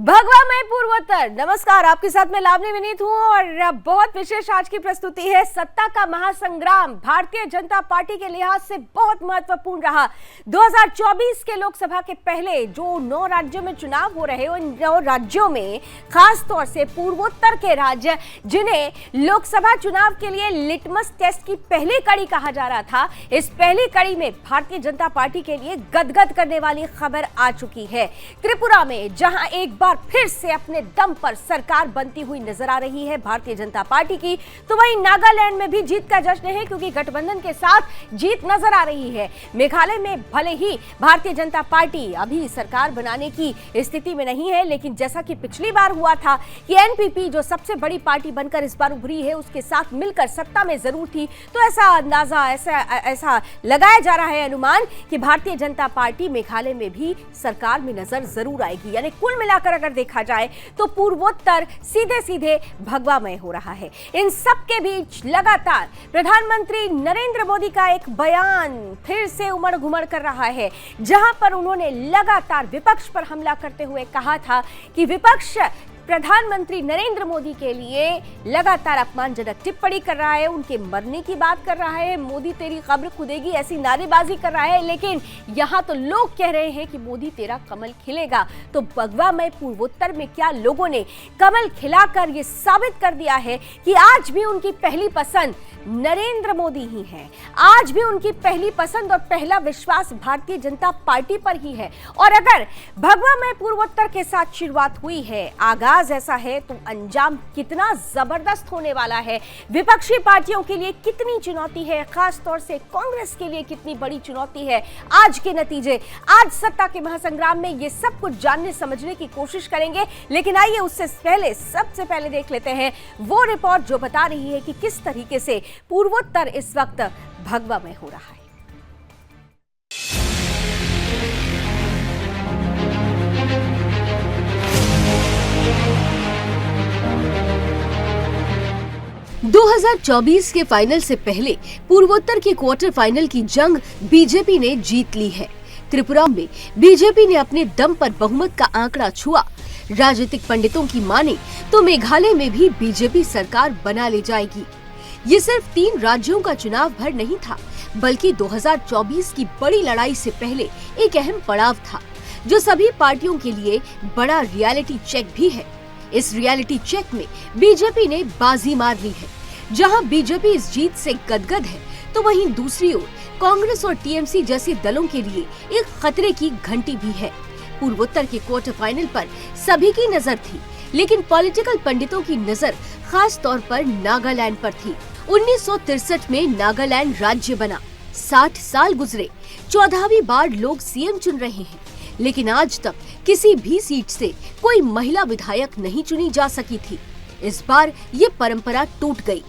भगवा में पूर्वोत्तर। नमस्कार, आपके साथ मैं लावनी विनीत हूं और बहुत विशेष आज की प्रस्तुति है। सत्ता का महासंग्राम भारतीय जनता पार्टी के लिहाज से बहुत महत्वपूर्ण रहा। 2024 के लोकसभा के पहले जो 9 राज्यों में चुनाव हो रहे हैं, उन 9 राज्यों में खास तौर से पूर्वोत्तर के राज्य, जिन्हें लोकसभा चुनाव के लिए लिटमस टेस्ट की पहली कड़ी कहा जा रहा था, इस पहली कड़ी में भारतीय जनता पार्टी के लिए गदगद करने वाली खबर आ चुकी है। त्रिपुरा में जहां एक बार फिर से अपने दम पर सरकार बनती हुई नजर आ रही है भारतीय जनता पार्टी की, तो वहीं नागालैंड में भी जीत का जश्न है, क्योंकि गठबंधन के साथ जीत नजर आ रही है। मेघालय में भले ही भारतीय जनता पार्टी अभी सरकार बनाने की स्थिति में नहीं है, लेकिन जैसा कि पिछली बार हुआ था कि एनपीपी जो सबसे बड़ी पार्टी बनकर इस बार उभरी है, उसके साथ मिलकर सत्ता में जरूर थी, तो ऐसा अंदाजा ऐसा लगाया जा रहा है, अनुमान, कि भारतीय जनता पार्टी मेघालय में भी सरकार में नजर जरूर आएगी। यानी कुल मिलाकर अगर देखा जाए तो पूर्वोत्तर सीधे सीधे भगवामय हो रहा है। इन सब के बीच लगातार प्रधानमंत्री नरेंद्र मोदी का एक बयान फिर से उमड़ घुमड़ कर रहा है, जहां पर उन्होंने लगातार विपक्ष पर हमला करते हुए कहा था कि विपक्ष प्रधानमंत्री नरेंद्र मोदी के लिए लगातार अपमानजनक टिप्पणी कर रहा है, उनके मरने की बात कर रहा है, मोदी तेरी कब्र खुदेगी ऐसी नारेबाजी कर रहा है। लेकिन यहां तो लोग कह रहे हैं कि मोदी तेरा कमल खिलेगा। तो भगवा में पूर्वोत्तर में क्या लोगों ने कमल खिलाकर यह साबित कर दिया है कि आज भी उनकी पहली पसंद नरेंद्र मोदी ही है। आज भी उनकी पहली पसंद और पहला विश्वास भारतीय जनता पार्टी पर ही है। और अगर भगवा में पूर्वोत्तर के साथ शुरुआत हुई है, आगाज ऐसा है, तो अंजाम कितना जबरदस्त होने वाला है। विपक्षी पार्टियों के लिए कितनी चुनौती है, खास तौर से कांग्रेस के लिए कितनी बड़ी चुनौती है आज के नतीजे, आज सत्ता के महासंग्राम में, ये सब कुछ जानने समझने की कोशिश करेंगे। लेकिन आइए उससे पहले सबसे पहले देख लेते हैं वो रिपोर्ट जो बता रही है कि किस तरीके से पूर्वोत्तर इस वक्त भगवा में हो रहा है। – 2024 के फाइनल से पहले पूर्वोत्तर के क्वार्टर फाइनल की जंग बीजेपी ने जीत ली है। त्रिपुरा में बीजेपी ने अपने दम पर बहुमत का आंकड़ा छुआ। राजनीतिक पंडितों की माने तो मेघालय में भी बीजेपी सरकार बना ले जाएगी। ये सिर्फ 3 राज्यों का चुनाव भर नहीं था, बल्कि 2024 की बड़ी लड़ाई से पहले एक अहम पड़ाव था, जो सभी पार्टियों के लिए बड़ा रियलिटी चेक भी है। इस रियलिटी चेक में बीजेपी ने बाजी मार ली है। जहां बीजेपी इस जीत से गदगद है, तो वहीं दूसरी ओर कांग्रेस और टीएमसी जैसे दलों के लिए एक खतरे की घंटी भी है। पूर्वोत्तर के क्वार्टर फाइनल पर सभी की नजर थी, लेकिन पॉलिटिकल पंडितों की नजर खास तौर पर नागालैंड पर थी। 1963 में नागालैंड राज्य बना, 60 साल गुजरे, 14वीं बार लोग सीएम चुन रहे हैं, लेकिन आज तक किसी भी सीट से कोई महिला विधायक नहीं चुनी जा सकी थी। इस बार ये परंपरा टूट गई।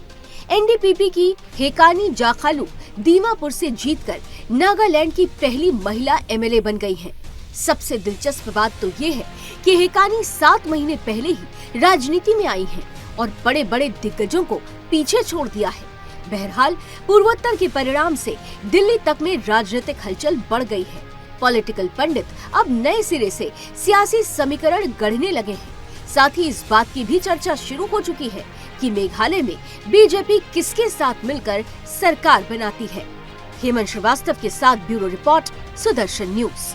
एनडीपीपी की हेकानी जाखालू दीमापुर से जीतकर नागालैंड की पहली महिला एमएलए बन गई हैं। सबसे दिलचस्प बात तो ये है कि हेकानी 7 महीने पहले ही राजनीति में आई हैं और बड़े बड़े दिग्गजों को पीछे छोड़ दिया है। बहरहाल पूर्वोत्तर के परिणाम से दिल्ली तक में राजनीतिक हलचल बढ़ गई है। पॉलिटिकल पंडित अब नए सिरे से सियासी समीकरण गढ़ने लगे हैं। साथ ही इस बात की भी चर्चा शुरू हो चुकी है कि मेघालय में बीजेपी किसके साथ मिलकर सरकार बनाती है। हेमंत श्रीवास्तव के साथ ब्यूरो रिपोर्ट, सुदर्शन न्यूज।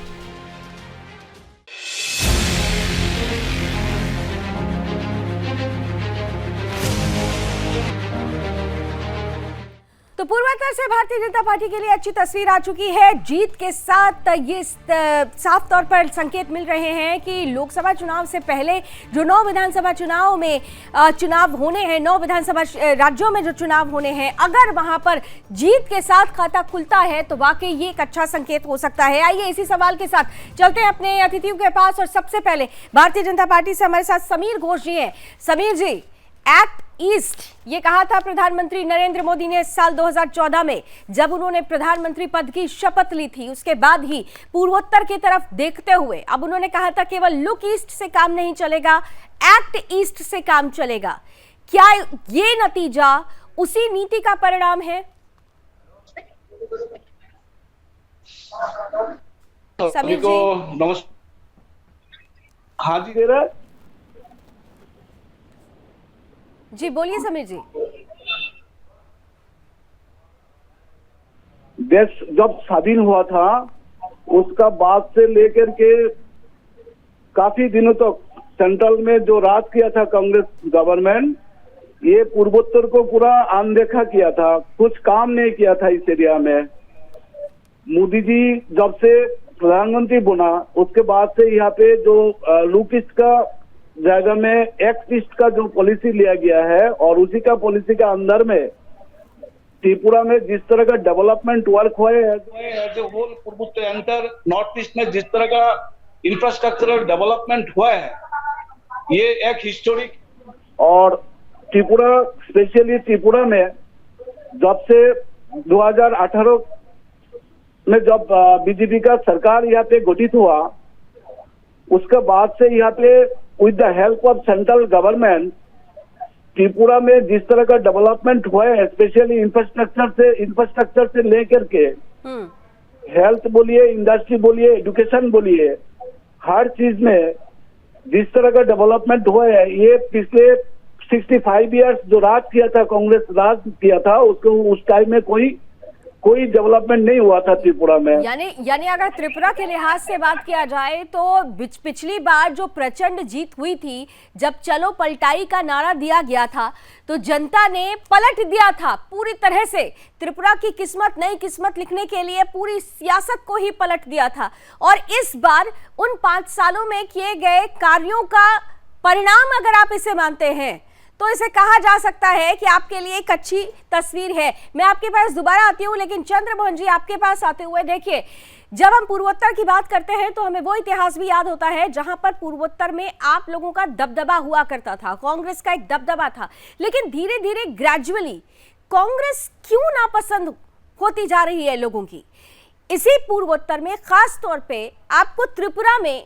तो पूर्वोत्तर से भारतीय जनता पार्टी के लिए अच्छी तस्वीर आ चुकी है। जीत के साथ ये साफ तौर पर संकेत मिल रहे हैं कि लोकसभा चुनाव से पहले जो 9 विधानसभा चुनाव में चुनाव होने हैं, 9 विधानसभा राज्यों में जो चुनाव होने हैं, अगर वहां पर जीत के साथ खाता खुलता है तो वाकई ये एक अच्छा संकेत हो सकता है। आइए इसी सवाल के साथ चलते हैं अपने अतिथियों के पास और सबसे पहले भारतीय जनता पार्टी से हमारे साथ समीर घोष जी हैं। समीर जी, एक्ट ईस्ट ये कहा था प्रधानमंत्री नरेंद्र मोदी ने साल 2014 में, जब उन्होंने प्रधानमंत्री पद की शपथ ली थी। उसके बाद ही पूर्वोत्तर की तरफ देखते हुए अब उन्होंने कहा था केवल लुक ईस्ट से काम नहीं चलेगा, एक्ट ईस्ट से काम चलेगा। क्या ये नतीजा उसी नीति का परिणाम है? सभी को नमस्कार। हाँ जी, दे रहा है। जी बोलिए समीर जी। देश जब स्वाधीन हुआ था उसका बाद से लेकर के काफी दिनों तक सेंट्रल में जो राज किया था कांग्रेस गवर्नमेंट, ये पूर्वोत्तर को पूरा अनदेखा किया था, कुछ काम नहीं किया था इस एरिया में। मोदी जी जब से प्रधानमंत्री बना उसके बाद से यहाँ पे जो लूट ईस्ट का जगह में एक्ट ईस्ट का जो पॉलिसी लिया गया है और उसी का पॉलिसी का अंदर में त्रिपुरा में जिस तरह का डेवलपमेंट वर्क हुए एज ए होल पूर्वोत्तर एंटर नॉर्थ ईस्ट में जिस तरह का इंफ्रास्ट्रक्चरल डेवलपमेंट हुआ है, ये एक हिस्टोरिक। और त्रिपुरा स्पेशली त्रिपुरा में जब से 2018 में जब बीजेपी का सरकार यहाँ पे गठित हुआ उसके बाद से यहाँ पे with the help of central government Tripura में जिस तरह का डेवलपमेंट हुआ है, स्पेशली इंफ्रास्ट्रक्चर से लेकर के हेल्थ बोलिए, इंडस्ट्री बोलिए, एजुकेशन बोलिए, हर चीज में जिस तरह का डेवलपमेंट हुआ है, ये पिछले 65 इयर्स जो राज किया था कांग्रेस राज किया था उसको उस टाइम में कोई डेवलपमेंट नहीं हुआ था त्रिपुरा में। यानी अगर त्रिपुरा के लिहाज से बात किया जाए तो पिछली बार जो प्रचंड जीत हुई थी, जब चलो पलटाई का नारा दिया गया था तो जनता ने पलट दिया था पूरी तरह से। त्रिपुरा की किस्मत, नई किस्मत लिखने के लिए पूरी सियासत को ही पलट दिया था। और इस बार उन 5 सालों में किए गए कार्यों का परिणाम अगर आप इसे मानते हैं तो इसे कहा जा सकता है कि आपके लिए एक अच्छी तस्वीर है। मैं आपके पास दोबारा आती हूँ, लेकिन चंद्रमोहन जी आपके पास आते हुए देखिए, जब हम पूर्वोत्तर की बात करते हैं तो हमें वो इतिहास भी याद होता है जहां पर पूर्वोत्तर में आप लोगों का दबदबा हुआ करता था, कांग्रेस का एक दबदबा था। लेकिन धीरे धीरे ग्रेजुअली कांग्रेस क्यों नापसंद होती जा रही है लोगों की। इसी पूर्वोत्तर में खास तौर पे आपको त्रिपुरा में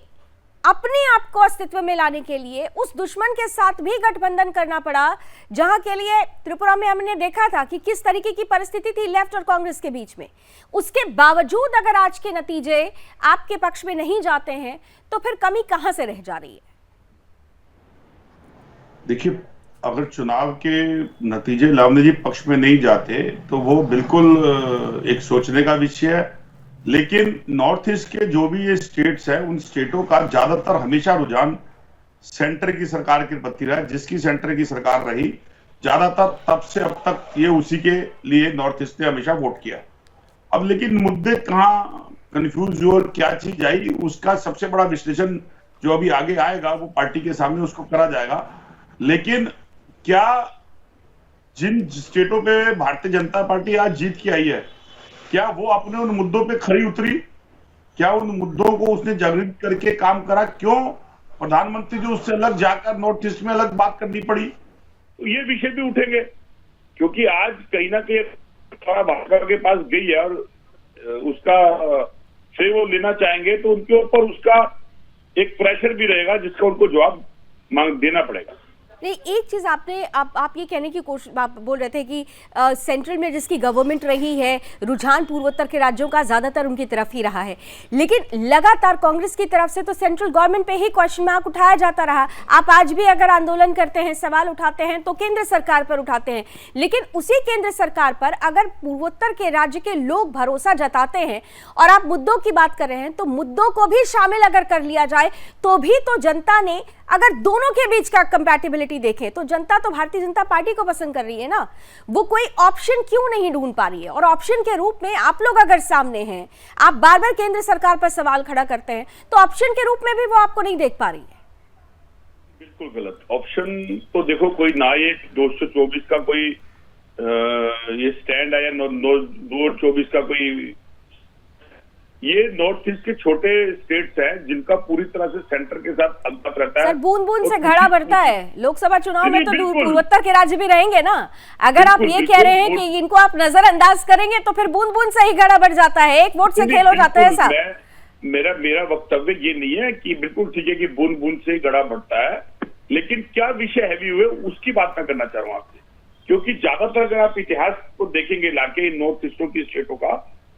अपने आप को अस्तित्व में लाने के लिए उस दुश्मन के साथ भी गठबंधन करना पड़ा, जहां के लिए त्रिपुरा में हमने देखा था कि किस तरीके की परिस्थिति थी लेफ्ट और कांग्रेस के बीच में। उसके बावजूद अगर आज के नतीजे आपके पक्ष में नहीं जाते हैं तो फिर कमी कहां से रह जा रही है? देखिए, अगर चुनाव के नतीजे लावनी जी पक्ष में नहीं जाते तो वो बिल्कुल एक सोचने का विषय है। लेकिन नॉर्थ ईस्ट के जो भी ये स्टेट्स है, उन स्टेटों का ज्यादातर हमेशा रुझान सेंटर की सरकार के प्रति रहा। जिसकी सेंटर की सरकार रही ज्यादातर तब से अब तक ये उसी के लिए नॉर्थ ईस्ट ने हमेशा वोट किया। अब लेकिन मुद्दे कहाँ कंफ्यूज हुए और क्या चीज आई, उसका सबसे बड़ा विश्लेषण जो अभी आगे आएगा वो पार्टी के सामने उसको करा जाएगा। लेकिन क्या जिन स्टेटों पे भारतीय जनता पार्टी आज जीत के आई है, क्या वो अपने उन मुद्दों पे खरी उतरी? क्या उन मुद्दों को उसने जागृत करके काम करा? क्यों प्रधानमंत्री जो उससे अलग जाकर नॉर्थ ईस्ट में अलग बात करनी पड़ी? तो ये विषय भी उठेंगे, क्योंकि आज कहीं ना कहीं थोड़ा भाजपा के पास गई है और उसका श्रेय वो लेना चाहेंगे तो उनके ऊपर उसका एक प्रेशर भी रहेगा जिसका उनको जवाब देना पड़ेगा। नहीं, एक चीज आपने आप ये कहने की कोशिश, आप बोल रहे थे कि सेंट्रल में जिसकी गवर्नमेंट रही है, रुझान पूर्वोत्तर के राज्यों का ज्यादातर उनकी तरफ ही रहा है, लेकिन लगातार कांग्रेस की तरफ से तो सेंट्रल गवर्नमेंट पे ही क्वेश्चन मार्क उठाया जाता रहा। आप आज भी अगर आंदोलन करते हैं, सवाल उठाते हैं तो केंद्र सरकार पर उठाते हैं, लेकिन उसी केंद्र सरकार पर अगर पूर्वोत्तर के राज्य के लोग भरोसा जताते हैं और आप मुद्दों की बात कर रहे हैं तो मुद्दों को भी शामिल अगर कर लिया जाए तो भी तो जनता ने, अगर दोनों के बीच का कंपैटिबिलिटी देखें तो जनता तो भारतीय जनता पार्टी को पसंद कर रही है ना। वो कोई ऑप्शन क्यों नहीं ढूंढ पा रही है? और ऑप्शन के रूप में आप लोग अगर सामने हैं, आप बार बार केंद्र सरकार पर सवाल खड़ा करते हैं, तो ऑप्शन के रूप में भी वो आपको नहीं देख पा रही है। बिल्कुल गलत ऑप्शन तो देखो, कोई ना ये 224 का कोई ये स्टैंड आया, 224 का कोई, ये नॉर्थ ईस्ट के छोटे स्टेट्स हैं जिनका पूरी तरह से सेंटर के साथ अंतर रहता है। सर, बूंद बूंद से घड़ा बढ़ता है। लोकसभा चुनाव में तो पूर्वोत्तर के राज्य भी रहेंगे ना। अगर आप ये कह रहे हैं कि इनको आप नजरअंदाज करेंगे तो फिर बूंद बूंद से ही घड़ा बढ़ जाता है, एक वोट से खेल हो जाता है। साहब, मेरा वक्तव्य ये नहीं है कि बिल्कुल ठीक है कि बूंद बूंद से ही घड़ा बढ़ता है, लेकिन क्या विषय हैवी हुए उसकी बात मैं करना चाह रहा हूँ आपसे। क्योंकि ज्यादातर अगर आप इतिहास को देखेंगे लाके नॉर्थ ईस्टों की स्टेटों का,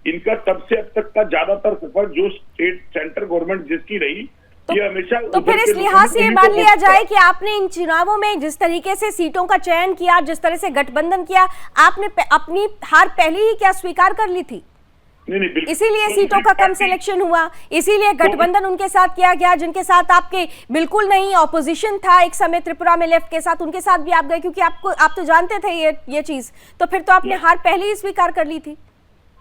इनका तब से अब तक का ज्यादातर सफर जो स्टेट सेंटर गवर्नमेंट जिसकी रही ये हमेशा तो फिर इस लिहाज से ये मान लिया जाए कि आपने इन चुनावों में जिस तरीके से सीटों का चयन किया, जिस तरह से गठबंधन किया, आपने अपनी हार पहले ही क्या स्वीकार कर ली थी? नहीं, इसीलिए सीटों का कम सिलेक्शन हुआ, इसीलिए गठबंधन उनके साथ किया गया जिनके साथ आपके बिल्कुल नहीं ऑपोजिशन था एक समय त्रिपुरा में लेफ्ट के साथ, उनके साथ भी आप गए क्योंकि आप तो जानते थे ये चीज, तो फिर तो आपने हार पहले ही स्वीकार कर ली थी।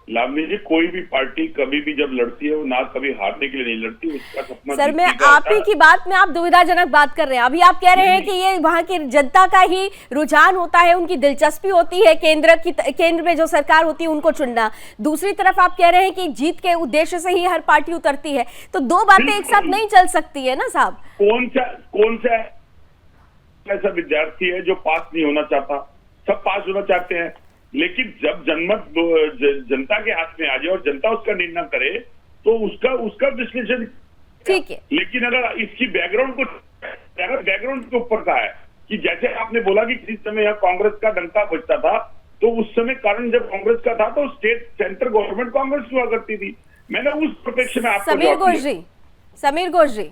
लावनी जी, कोई भी पार्टी कभी भी जब लड़ती है वो ना कभी हारने के लिए नहीं लड़ती, उसका सपना सर मैं जीतने का आप होता ही है। की बात में आप दुविधाजनक बात कर रहे हैं। अभी आप कह रहे हैं कि ये वहां की जनता का ही रुझान होता है, उनकी दिलचस्पी होती है केंद्र में जो सरकार होती है उनको चुनना। दूसरी तरफ आप कह रहे हैं कि जीत के उद्देश्य से ही हर पार्टी उतरती है, तो दो बातें एक साथ नहीं चल सकती है ना साहब। कौन सा ऐसा विद्यार्थी है जो पास नहीं होना चाहता? सब पास होना चाहते हैं, लेकिन जब जनमत जनता के हाथ में आ जाए और जनता उसका निर्णय करे तो उसका विश्लेषण ठीक है। लेकिन अगर इसकी बैकग्राउंड के ऊपर का है कि जैसे आपने बोला कि जिस समय यहाँ कांग्रेस का डंका बजता था तो उस समय कारण जब कांग्रेस का था तो सेंट्रल गवर्नमेंट कांग्रेस हुआ करती थी। मैंने उस प्रोटेक्शन में आपको समीर घोष जी,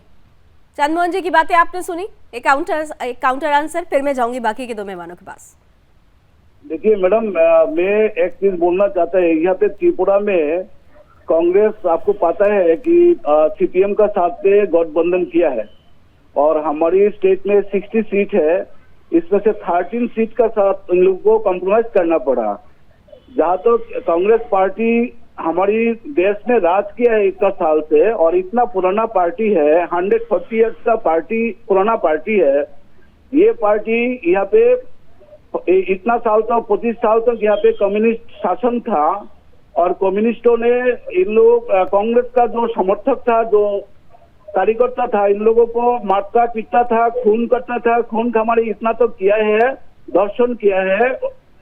चंद्रमोहन जी की बातें आपने सुनी, एक काउंटर आंसर, फिर मैं जाऊंगी बाकी के दो मेहमानों के पास। देखिए मैडम, मैं एक चीज बोलना चाहता है। यहाँ पे त्रिपुरा में कांग्रेस, आपको पता है कि सीपीएम का साथ में गठबंधन किया है और हमारी स्टेट में 60 सीट है, इसमें से 13 सीट का साथ इन लोगों को कॉम्प्रोमाइज करना पड़ा। जहाँ तो कांग्रेस पार्टी हमारी देश में राज किया है 21 साल से और इतना पुराना पार्टी है, 140 ईयर्स का पुराना पार्टी है। ये पार्टी यहाँ पे इतना साल तक 25 साल तक यहाँ पे कम्युनिस्ट शासन था और कम्युनिस्टों ने इन लोग कांग्रेस का जो समर्थक था, जो कार्यकर्ता था, इन लोगों को मारता पीटता था, खून करता था, खून खमारी इतना तो किया है, दर्शन किया है,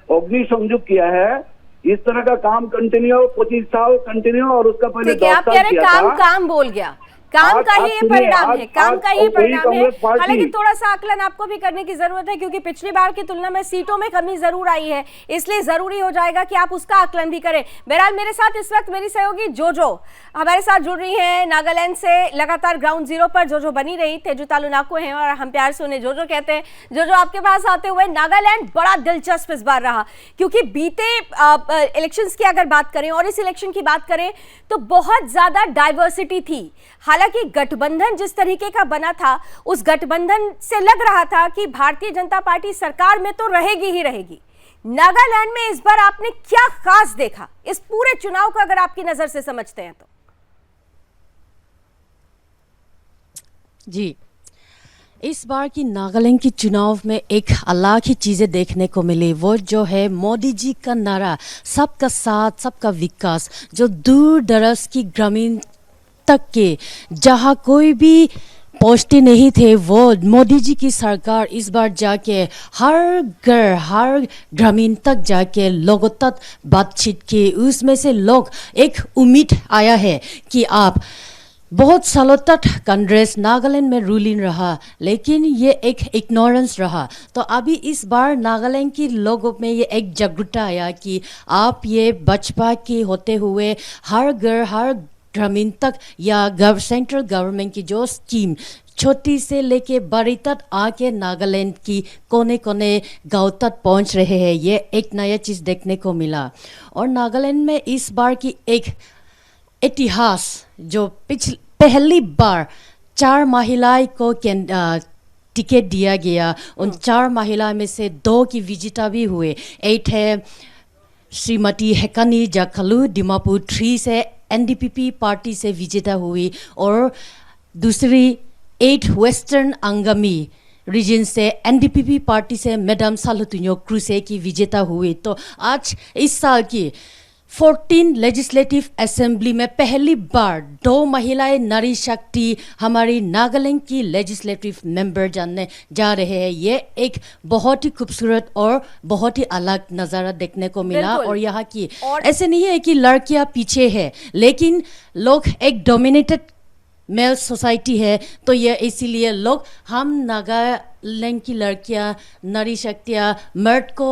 अग्नि संयोग किया है। इस तरह का काम कंटिन्यू 25 साल कंटिन्यू और उसका पहले 10 आप कह साल रहे किया था। काम बोल गया, काम का ही ये परिणाम है, काम का ही परिणाम है। हालांकि थोड़ा सा आकलन आपको भी करने की जरूरत है क्योंकि पिछली बार की तुलना में सीटों में कमी जरूर आई है, इसलिए जरूरी हो जाएगा कि आप उसका आकलन भी करें। बहरहाल मेरे साथ इस वक्त मेरी सहयोगी जोजो हमारे साथ जुड़ रही है नागालैंड से, लगातार ग्राउंड जीरो पर जोजो बनी रही। तेजू तालुनाको हैं और हम प्यार से उन्हें जोजो कहते हैं। जोजो, आपके पास आते हुए नागालैंड बड़ा दिलचस्प इस बार रहा क्योंकि बीते इलेक्शंस की अगर बात करें और इस इलेक्शन की बात करें तो बहुत ज्यादा डाइवर्सिटी थी। हालांकि गठबंधन जिस तरीके का बना था उस गठबंधन से लग रहा था कि भारतीय जनता पार्टी सरकार में तो रहेगी ही रहेगी। नागालैंड में इस बार आपने क्या खास देखा इस पूरे चुनाव को अगर आपकी नजर से समझते हैं तो? जी, इस बार की नागालैंड की चुनाव में एक अलग ही चीज़ें देखने को मिली। वो जो है मोदी जी का नारा सबका साथ सबका विकास, जो दूर दराज की ग्रामीण तक के जहाँ कोई भी पहुँचते नहीं थे, वो मोदी जी की सरकार इस बार जाके हर घर हर ग्रामीण तक जाके लोगों तक बातचीत की। उसमें से लोग एक उम्मीद आया है कि आप बहुत सालों तक कांग्रेस नागालैंड में रूलिंग रहा, लेकिन ये एक इग्नोरेंस रहा। तो अभी इस बार नागालैंड के लोगों में ये एक जागरूकता आया कि आप ये बचपा के होते हुए हर घर हर ग्रामीण तक या सेंट्रल गवर्नमेंट की जो स्कीम छोटी से लेके बड़ी तक आके नागालैंड की कोने कोने गांव तक पहुंच रहे हैं। ये एक नया चीज़ देखने को मिला। और नागालैंड में इस बार की एक इतिहास जो पहली बार 4 महिलाएं को टिकट दिया गया, उन 4 महिला में से 2 की विजेता भी हुए। 8 है श्रीमती हेकानी जाखलू दिमापुर 3 से एनडीपीपी पार्टी से विजेता हुई और दूसरी 8 वेस्टर्न अंगमी रीजन से एनडीपीपी पार्टी से मैडम सालुतुन्यो क्रूसे की विजेता हुई। तो आज इस साल की 14 लेजिस्लेटिव असेंबली में पहली बार 2 महिलाएं नारी शक्ति हमारी नागालैंड की लेजिस्लेटिव मेंबर जानने जा रहे हैं। ये एक बहुत ही खूबसूरत और बहुत ही अलग नज़ारा देखने को मिला। और यहाँ की ऐसे नहीं है कि लड़कियां पीछे है, लेकिन लोग एक डोमिनेटेड मेल सोसाइटी है, तो ये इसीलिए लोग हम नागालैंड की लड़कियां नारी शक्तियाँ मर्द को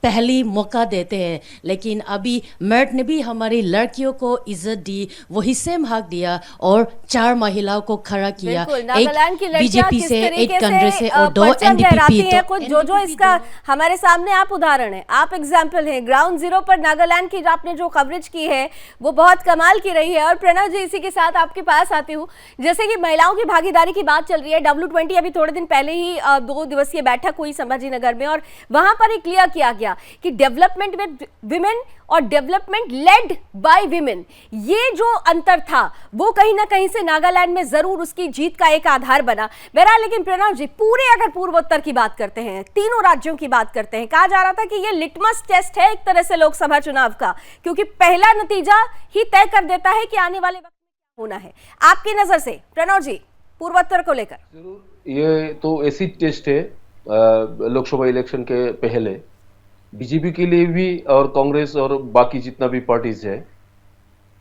पहली मौका देते हैं, लेकिन अभी मर्द ने भी हमारी लड़कियों को इज्जत दी, वही सेम हक दिया और 4 महिलाओं को खड़ा किया, नागालैंड की एक लड़कियां बीजेपी किस से, तरीके एक कांग्रेस से और 2 परचम एनडीपी लहराती पे। हैं, कुछ जो इसका हमारे सामने आप उदाहरण है, आप एग्जाम्पल है। ग्राउंड जीरो पर नागालैंड की आपने जो कवरेज की है वो बहुत कमाल की रही है। और प्रणव जी, इसी के साथ आपके पास आती हूँ, जैसे कि महिलाओं की भागीदारी की बात चल रही है, W20 अभी थोड़े दिन पहले ही 2 दिवसीय बैठक हुई संभाजीनगर में, और वहां पर ही क्लियर किया गया कि डेवलपमेंट विद विमेन और डेवलपमेंट लेड बाय विमेन, ये जो अंतर था वो कहीं ना कहीं से नागालैंड में जरूर उसकी जीत का एक आधार बना। बहरहाल, लेकिन प्रणव जी, पूरे अगर पूर्वोत्तर की बात करते हैं, तीनों राज्यों की बात करते हैं, कहा जा रहा था कि ये लिटमस टेस्ट है एक तरह से लोकसभा चुनाव का, क्योंकि पहला नतीजा ही तय कर देता है कि आने वाले वक्त में क्या होना है। आपकी नजर से प्रणव जी, पूर्वोत्तर को लेकर। जरूर, ये तो ऐसी टेस्ट है लोकसभा इलेक्शन के पहले बीजेपी के लिए भी और कांग्रेस और बाकी जितना भी पार्टीज है,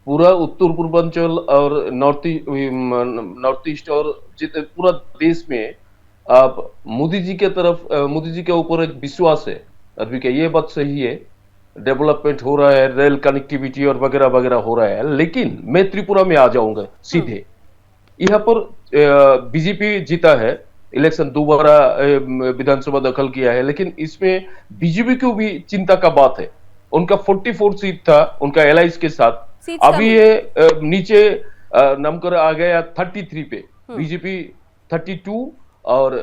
पूरा उत्तर पूर्वांचल और नॉर्थ ईस्ट और पूरा देश में आप मोदी जी के तरफ, मोदी जी के ऊपर एक विश्वास है अभी का। ये बात सही है, डेवलपमेंट हो रहा है, रेल कनेक्टिविटी और वगैरह वगैरह हो रहा है। लेकिन मैं त्रिपुरा में आ जाऊंगा सीधे। यहाँ पर बीजेपी जीता है, इलेक्शन दोबारा विधानसभा दखल किया है, लेकिन इसमें बीजेपी को भी चिंता का बात है। उनका 44 सीट था उनका एलाइज के साथ, अभी ये नीचे नमकर आ गया 33 पे, बीजेपी 32 और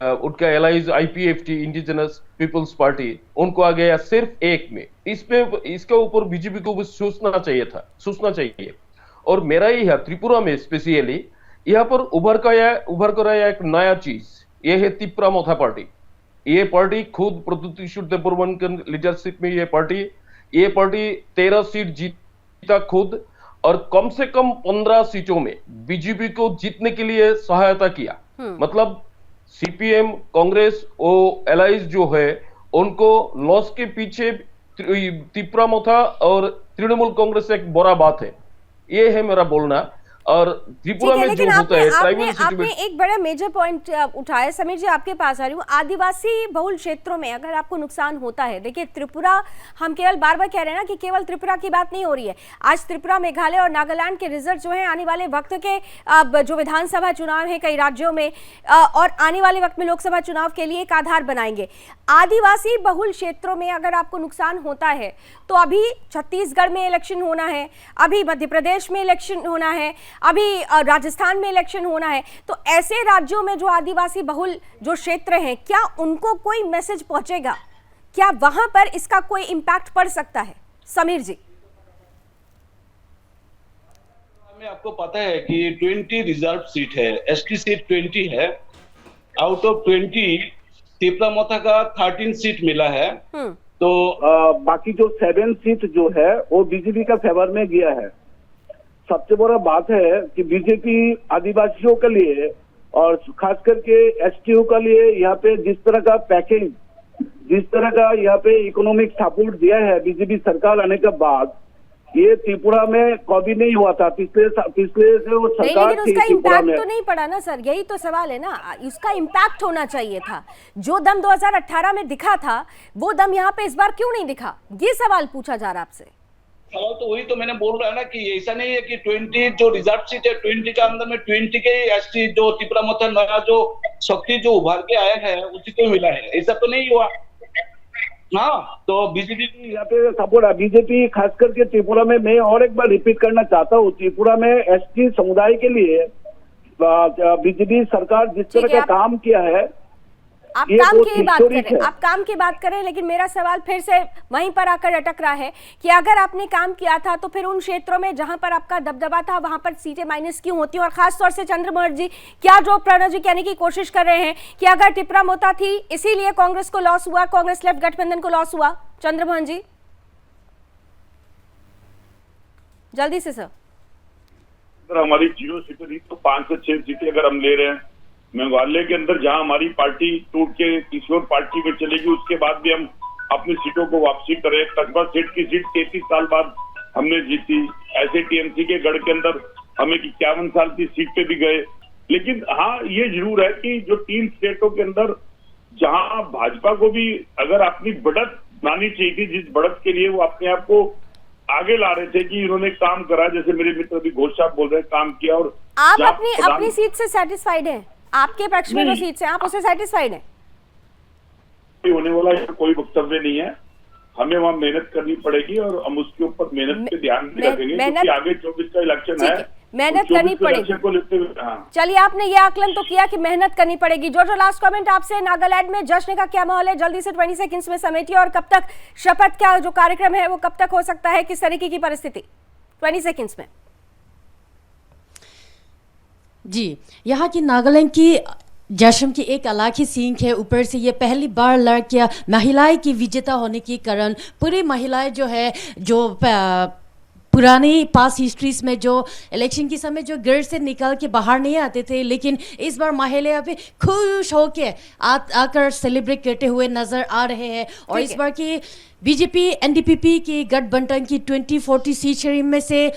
उनका allies IPFT indigenous peoples party उनको आ गया सिर्फ 1 में। इसके ऊपर बीजेपी को भी सोचना चाहिए। और मेरा ही है त्रिपुरा में स्पेशली यहाँ पर उभर कर आया एक नया चीज, ये है तिप्रामोथा पार्टी। ये पार्टी खुद प्रद्युत देवबर्मन के लीडरशिप में ये पार्टी 13 सीट जीता खुद, और कम से कम 15 सीटों में बीजेपी को जीतने के लिए सहायता किया। मतलब CPM, कांग्रेस और एलाइज जो है उनको लॉस के पीछे तिप्रामोथा और तृणमूल कांग्रेस एक बड़ा बात है। ये है मेरा बोलना। और त्रिपुरा में जो होता है, आपने एक बड़ा मेजर पॉइंट उठाया। समीर जी, आपके पास आ रही हूँ। आदिवासी बहुल क्षेत्रों में अगर आपको नुकसान होता है, देखिए त्रिपुरा, हम केवल बार बार कह रहे हैं ना कि केवल त्रिपुरा की बात नहीं हो रही है। आज त्रिपुरा, मेघालय और नागालैंड के रिजल्ट जो है आने वाले वक्त के जो विधानसभा चुनाव है कई राज्यों में और आने वाले वक्त में लोकसभा चुनाव के लिए एक आधार बनाएंगे। आदिवासी बहुल क्षेत्रों में अगर आपको नुकसान होता है तो अभी छत्तीसगढ़ में इलेक्शन होना है, अभी मध्य प्रदेश में इलेक्शन होना है, अभी राजस्थान में इलेक्शन होना है, तो ऐसे राज्यों में जो आदिवासी बहुल जो क्षेत्र हैं, क्या उनको कोई मैसेज पहुंचेगा? क्या वहां पर इसका कोई इंपैक्ट पड़ सकता है? समीर जी, में आपको पता है कि 20 रिजर्व सीट है, ST सीट 20 है। आउट ऑफ 20 तिप्रामोथा का 13 सीट मिला है। तो बाकी जो 7 सीट जो है वो बीजेपी का फेवर में गया है। सबसे बड़ा बात है कि बीजेपी आदिवासियों के लिए और खास करके STU के लिए यहाँ पे जिस तरह का पैकेज, जिस तरह का यहाँ पे इकोनॉमिक सपोर्ट दिया है बीजेपी सरकार आने के बाद, ये त्रिपुरा में कभी नहीं हुआ था। पिछले से वो सरकार लेकिन उसका इम्पैक्ट तो नहीं पड़ा ना सर, यही तो सवाल है ना। उसका इम्पैक्ट होना चाहिए था। जो दम 2018 में दिखा था वो दम यहाँ पे इस बार क्यों नहीं दिखा, ये सवाल पूछा जा रहा है आपसे। सवाल तो वही तो मैंने बोल रहा है ना कि ऐसा नहीं है कि 20 जो रिजर्व सीट है 20 के अंदर में 20 के ST जो तिप्रामोथा नया जो शक्ति जो उभर के आया है उसी को मिला है, ऐसा तो नहीं हुआ। हाँ, तो बीजेपी यहाँ पे सपोर्ट है। बीजेपी खास करके त्रिपुरा में, मैं और एक बार रिपीट करना चाहता हूँ, त्रिपुरा में ST समुदाय के लिए बीजेपी सरकार जिस तरह का काम किया है, आप काम की बात करें, आप काम की बात करें, लेकिन मेरा सवाल फिर से वहीं पर आकर अटक रहा है कि अगर आपने काम किया था तो फिर उन क्षेत्रों में जहां पर आपका दबदबा था वहां पर सीटें माइनस क्यों होती हैं? और खासतौर से चंद्रमोहन जी, क्या जो प्रणव जी कहने की कोशिश कर रहे हैं कि अगर तिप्रामोथा थी इसीलिए कांग्रेस को लॉस हुआ, कांग्रेस लेफ्ट गठबंधन को लॉस हुआ? चंद्रमोहन जी जल्दी से सर। अगर हमारी 0 सीटें थी तो 5 से 6 सीटें अगर हम ले रहे हैं, मेघालय के अंदर जहां हमारी पार्टी टूट के किसी और पार्टी में चलेगी उसके बाद भी हम अपनी सीटों को वापसी करें। कस्बा सीट की सीट 33 साल बाद हमने जीती। ऐसे TMC के गढ़ के अंदर हम 51 साल की सीट पे भी गए। लेकिन हाँ, ये जरूर है कि जो 3 स्टेटों के अंदर जहां भाजपा को भी अगर अपनी बढ़त अपनानी चाहिए थी, जिस बढ़त के लिए वो अपने आप को आगे ला रहे थे कि इन्होंने काम करा, जैसे मेरे मित्र अभी घोष साहब बोल रहे हैं काम किया। और आप जहाँ अपनी सीट से सेटिस्फाइड हैं? आपके पक्ष में जो सीट है आप उससे सेटिस्फाइड हैं? होने वाला कोई वक्तव्य नहीं है, हमें वहाँ मेहनत करनी पड़ेगी और हम उसके ऊपर मेहनत पे ध्यान भी रखेंगे, क्योंकि आगे 24 का इलेक्शन है, मेहनत करनी पड़ेगी को लेते हुए। हाँ। चलिए, आपने ये आकलन तो किया कि मेहनत करनी पड़ेगी। जो लास्ट कमेंट आपसे, नागालैंड में जश्न का क्या माहौल है? जल्दी से 20 सेकंड्स में समेटिए, और कब तक शपथ का जो कार्यक्रम है वो कब तक हो सकता है, किस तरीके की परिस्थिति? 20 सेकंड्स में। जी, यहाँ की नागालैंड की जश्न की एक अलग ही सीन है। ऊपर से ये पहली बार लड़कियां महिलाएं की विजेता होने के कारण पूरी महिलाएं जो है, जो पुरानी पास हिस्ट्रीज में जो इलेक्शन के समय जो घर से निकल के बाहर नहीं आते थे, लेकिन इस बार महिलाएं अभी खुश होके आकर सेलिब्रेट करते हुए नजर आ रहे हैं। और इस बार की बीजेपी एनडीपीपी की गठबंधन की 2040 सीट शेयरिंग में से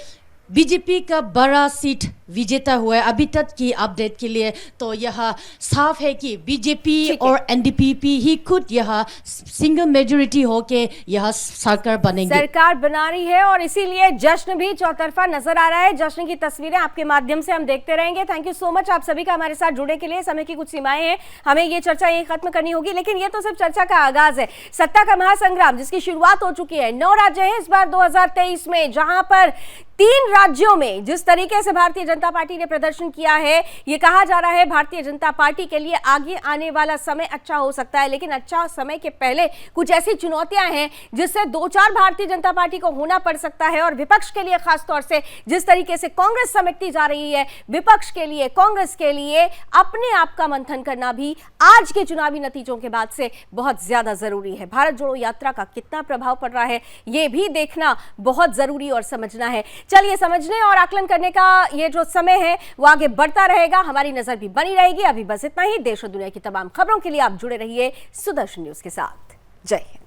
बीजेपी का बड़ा सीट विजेता हुआ है अभी तक की अपडेट के लिए। तो यह साफ है कि बीजेपी और एनडीपीपी ही खुद यह सिंगल मेजोरिटी होके यह सरकार बनेंगे, सरकार बना रही है। और इसीलिए जश्न भी चौतरफा नजर आ रहा है। जश्न की तस्वीरें आपके माध्यम से हम देखते रहेंगे। थैंक यू सो मच आप सभी का हमारे साथ जुड़ने के लिए। समय की कुछ सीमाएं हैं, हमें ये चर्चा यही खत्म करनी होगी, लेकिन ये तो सिर्फ चर्चा का आगाज है। सत्ता का महासंग्राम जिसकी शुरुआत हो चुकी है। 9 राज्य हैं इस बार 2023 में, जहां पर 3 राज्यों में जिस तरीके से भारतीय जनता पार्टी ने प्रदर्शन किया है, ये कहा जा रहा है भारतीय जनता पार्टी के लिए आगे आने वाला समय अच्छा हो सकता है। लेकिन अच्छा समय के पहले कुछ ऐसी चुनौतियां हैं जिससे 2-4 भारतीय जनता पार्टी को होना पड़ सकता है। और विपक्ष के लिए खासतौर से जिस तरीके से कांग्रेस समेटती जा रही है, विपक्ष के लिए, कांग्रेस के लिए अपने आप का मंथन करना भी आज के चुनावी नतीजों के बाद से बहुत ज्यादा जरूरी है। भारत जोड़ो यात्रा का कितना प्रभाव पड़ रहा है, ये भी देखना बहुत जरूरी और समझना है। चलिए, समझने और आकलन करने का ये जो समय है वो आगे बढ़ता रहेगा, हमारी नजर भी बनी रहेगी। अभी बस इतना ही। देश और दुनिया की तमाम खबरों के लिए आप जुड़े रहिए सुदर्शन न्यूज के साथ। जय हिंद।